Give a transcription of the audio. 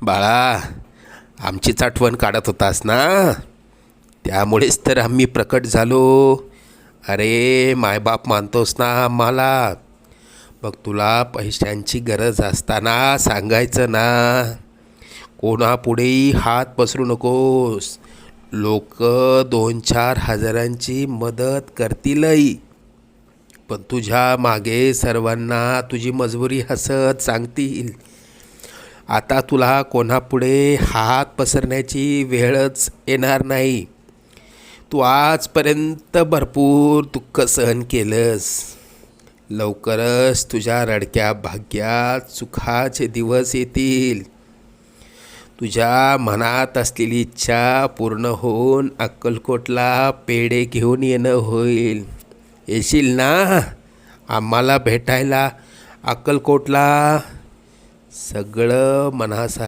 बाळा, आमचीच आठवण काढत होतास ना, त्यामुळेच तर आम्ही प्रकट झालो. अरे मायबाप मानतोस ना आम्हाला, मग तुला पैशांची गरज असताना सांगायचं ना. कोणापुढेही हात पसरू नकोस. लोक 2-4 हजारांची मदत करतीलही, पण तुझ्या मागे सर्वांना तुझी मजबुरी हसत सांगतील. आता तुला कोणापुढे हात पसरण्याची वेळच येणार नाही. तू आजपर्यंत भरपूर दुःख सहन केलंस. लवकरच तुझ्या रडक्या भाग्यात सुखाचे दिवस येतील. तुझ्या मनात असलेली इच्छा पूर्ण होऊन अक्कलकोटला पेढे घेऊन येणं होईल. येशील ना आम्हाला भेटायला अक्कलकोटला? सगळं मनासा